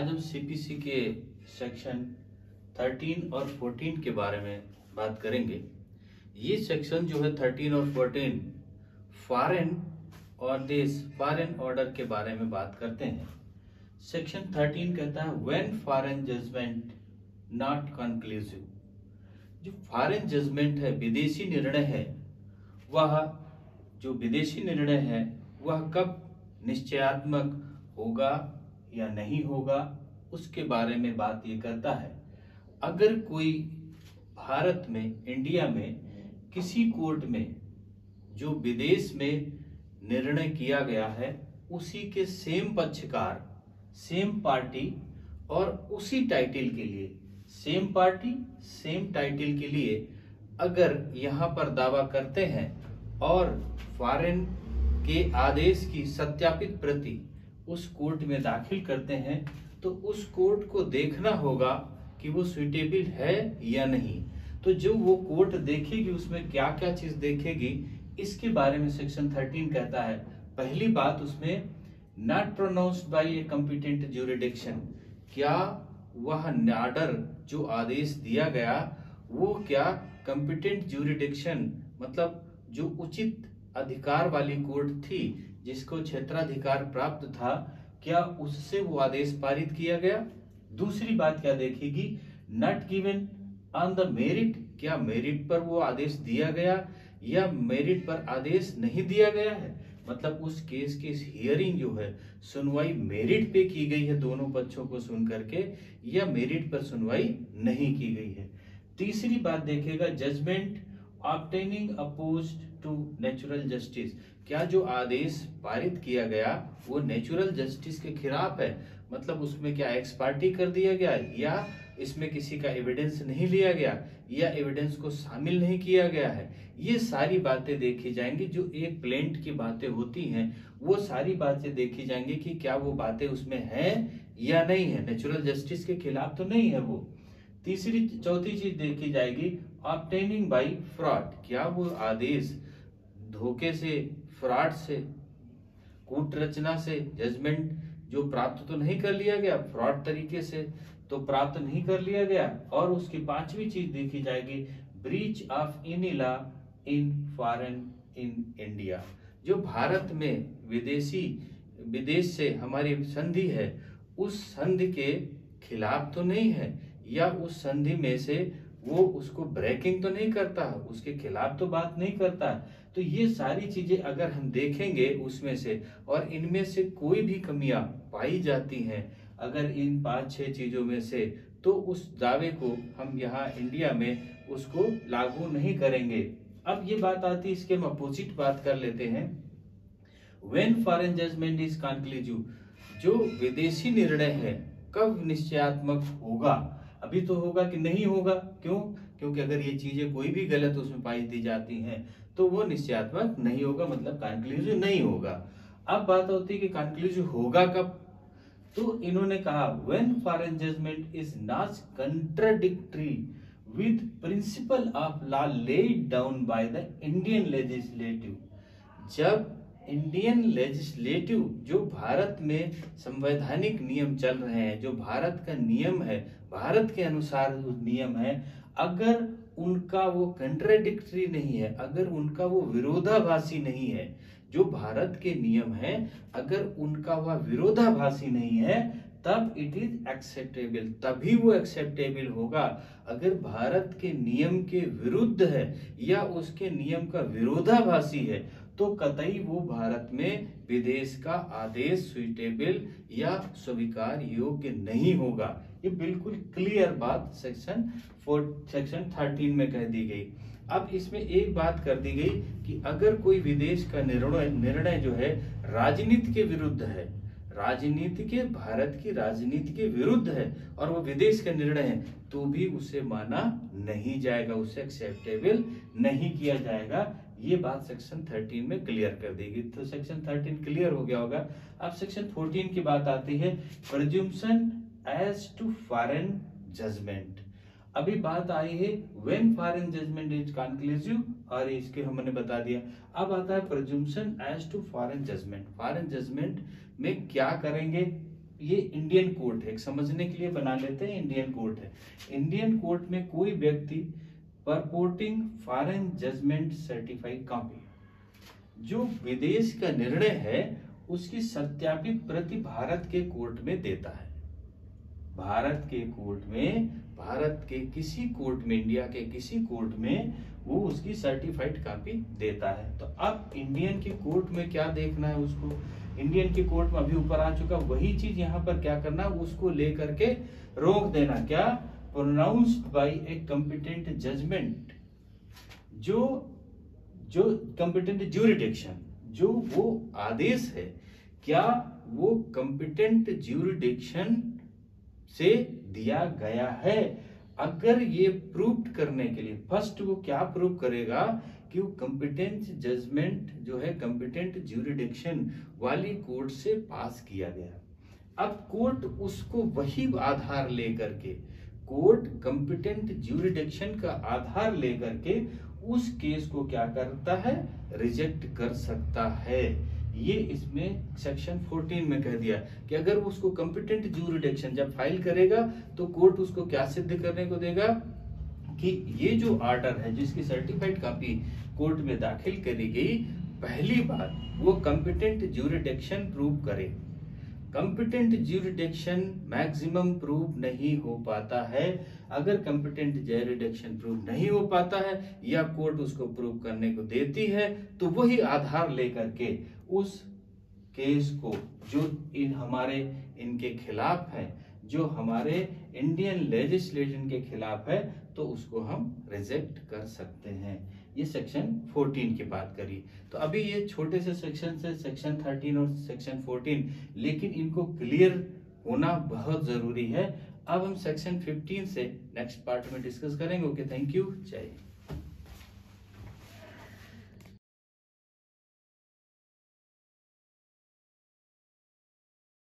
आज हम सीपीसी के सेक्शन 13 और 14 के बारे में बात करेंगे। ये सेक्शन जो है 13 और 14 फॉरेन और देश फॉरेन ऑर्डर के बारे में बात करते हैं। सेक्शन 13 कहता है when foreign judgment not conclusive. जो फॉरेन जजमेंट है, विदेशी निर्णय है, वह जो विदेशी निर्णय है वह कब निश्चयात्मक होगा या नहीं होगा, उसके बारे में बात ये करता है। अगर कोई भारत में, इंडिया में किसी कोर्ट में जो विदेश में निर्णय किया गया है, उसी के सेम पक्षकार, सेम पार्टी और उसी टाइटल के लिए, सेम पार्टी सेम टाइटल के लिए अगर यहाँ पर दावा करते हैं और फॉरेन के आदेश की सत्यापित प्रति उस कोर्ट में दाखिल करते हैं, तो उस कोर्ट को देखना होगा कि वो सुइटेबल है या नहीं। तो जो वो कोर्ट देखेगी उसमें क्या क्या चीज देखेगी, इसके बारे में सेक्शन 13 कहता है। पहली बात उसमें not pronounced by a competent jurisdiction, क्या वह ऑर्डर जो आदेश दिया गया वो क्या कॉम्पिटेंट ज्यूरिडिक्शन मतलब जो उचित अधिकार वाली कोर्ट थी, जिसको क्षेत्राधिकार प्राप्त था, क्या उससे वो आदेश पारित किया गया। दूसरी बात क्या देखेगी, not given on the merit, क्या मेरिट पर वो आदेश दिया गया या मेरिट पर आदेश नहीं दिया गया है, मतलब उस केस की हियरिंग जो है, सुनवाई मेरिट पे की गई है दोनों पक्षों को सुन करके, या मेरिट पर सुनवाई नहीं की गई है। तीसरी बात देखेगा judgment obtaining opposed to natural justice, क्या जो आदेश पारित किया गया वो नेचुरल जस्टिस के खिलाफ है, मतलब उसमें क्या एक्स पार्टी कर दिया गया या इसमें किसी का एविडेंस नहीं लिया गया या एविडेंस को शामिल नहीं किया गया है। ये सारी बातें देखी जाएंगी, जो एक प्लेंट की बातें होती हैं वो सारी बातें देखी जाएंगी कि क्या वो बातें उसमें हैं या नहीं है, नेचुरल जस्टिस के खिलाफ तो नहीं है वो। चौथी चीज देखी जाएगी ऑब्टेनिंग बाय फ्रॉड, क्या वो आदेश धोखे से, फ्रॉड से, कूट रचना से जजमेंट जो प्राप्त तो नहीं कर लिया गया, फ्रॉड तरीके से तो प्राप्त नहीं कर लिया गया। और उसकी पांचवी चीज देखी जाएगी breach of any law in foreign in India, जो भारत में विदेश से हमारी संधि है, उस संधि के खिलाफ तो नहीं है या उस संधि में से वो उसको ब्रेकिंग तो नहीं करता, उसके खिलाफ तो बात नहीं करता। तो ये सारी चीजें अगर हम देखेंगे उसमें से, और इनमें से कोई भी कमियां पाई जाती हैं अगर इन 5-6 चीजों में से, तो उस दावे को हम यहाँ इंडिया में उसको लागू नहीं करेंगे। अब ये बात आती है, इसके हम अपोजिट बात कर लेते हैं। When foreign judgment is conclusive, जो विदेशी निर्णय है कब निश्चयात्मक होगा, अभी तो होगा कि नहीं होगा, क्यों? क्योंकि अगर ये चीजें कोई भी गलत उसमें पाई दी जाती हैं तो वो निश्चयात्मक नहीं होगा, मतलब कंक्लूसिव नहीं होगा। अब बात होती है कि कंक्लूसिव होगा कब, तो इन्होंने कहा when foreign judgment is not contradictory with principle of law laid down by the Indian legislative, जब इंडियन लेजिस्लेटिव जो भारत में संवैधानिक नियम चल रहे हैं, जो भारत का नियम है, भारत के अनुसार नियम है, अगर उनका वो कंट्राडिक्टरी नहीं है, अगर उनका वो विरोधाभासी नहीं है, जो भारत के नियम है अगर उनका वह विरोधाभासी नहीं है, तब इट इज एक्सेप्टेबल, तभी वो एक्सेप्टेबल होगा। अगर भारत के नियम के विरुद्ध है या उसके नियम का विरोधाभासी है, तो कतई वो भारत में विदेश का आदेश सुइटेबल या स्वीकार योग्य नहीं होगा। ये बिल्कुल क्लियर बात सेक्शन 13 में कह दी गई। अब इसमें एक बात कर दी गई कि अगर कोई विदेश का निर्णय जो है राजनीति के विरुद्ध है, राजनीति के, भारत की राजनीति के विरुद्ध है और वो विदेश का निर्णय है, तो भी उसे माना नहीं जाएगा, उसे एक्सेप्टेबल नहीं किया जाएगा। ये बात सेक्शन 13 में क्लियर कर देगी। तो सेक्शन 13 क्लियर हो गया होगा। अब सेक्शन 14 की बात आती है presumption as to foreign judgment. अभी बात आई है when foreign judgment is conclusive, और इसके हमने बता दिया। अब आता है presumption as to foreign judgment. Foreign judgment में क्या करेंगे, ये इंडियन कोर्ट है, एक समझने के लिए बना लेते हैं, इंडियन कोर्ट है। इंडियन कोर्ट में कोई व्यक्ति परपोर्टिंग फॉरेन जजमेंट सर्टिफाइड कॉपी, जो विदेश का निर्णय है उसकी सत्यापित प्रति भारत के कोर्ट में देता है। भारत के कोर्ट में, भारत के किसी कोर्ट में, इंडिया के किसी कोर्ट में वो उसकी सर्टिफाइड कॉपी देता है। तो अब इंडियन की कोर्ट में क्या देखना है उसको, इंडियन की कोर्ट में अभी ऊपर आ चुका, वही चीज यहाँ पर क्या करना, उसको लेकर के रोक देना। क्या, pronounced by a competent judgment, जो कॉम्पिटेंट ज्यूरिडिक्शन, जो वो आदेश है, क्या वो कॉम्पिटेंट ज्यूरिडिक्शन से दिया गया है। अगर ये प्रूव करने के लिए फर्स्ट वो क्या प्रूव करेगा कि वो कॉम्पिटेंट जजमेंट जो है कॉम्पिटेंट ज्यूरिडिक्शन वाली कोर्ट से पास किया गया। अब कोर्ट उसको वही आधार लेकर के, कोर्ट कॉम्पिटेंट ज्यूरिडिक्शन का आधार लेकर के उस केस को क्या करता है, रिजेक्ट कर सकता है। ये इसमें सेक्शन 14 में कह दिया कि अगर उसको कॉम्पिटेंट ज्यूरिडिक्शन जब फाइल करेगा तो कोर्ट उसको क्या सिद्ध करने को देगा कि ये जो ऑर्डर है जिसकी सर्टिफाइड कॉपी कोर्ट में दाखिल करी गई, पहली बात वो कॉम्पिटेंट ज्यूरिडिक्शन प्रूव करे। कॉम्पिटेंट ज्यूरिडिक्शन मैक्सिमम प्रूव नहीं हो पाता है। अगर कॉम्पिटेंट ज्यूरिडिक्शन प्रूव नहीं हो पाता है या कोर्ट उसको प्रूव करने को देती है तो वही आधार लेकर के उस केस को जो हमारे इनके खिलाफ है, जो हमारे इंडियन लेजिस्लेशन के खिलाफ है, तो उसको हम रिजेक्ट कर सकते हैं। ये सेक्शन 14 की बात करी। तो अभी ये छोटे से सेक्शन से सेक्शन 13 और सेक्शन 14, लेकिन इनको क्लियर होना बहुत जरूरी है। अब हम सेक्शन 15 से नेक्स्ट पार्ट में डिस्कस करेंगे। ओके, थैंक यू, जय हिंद।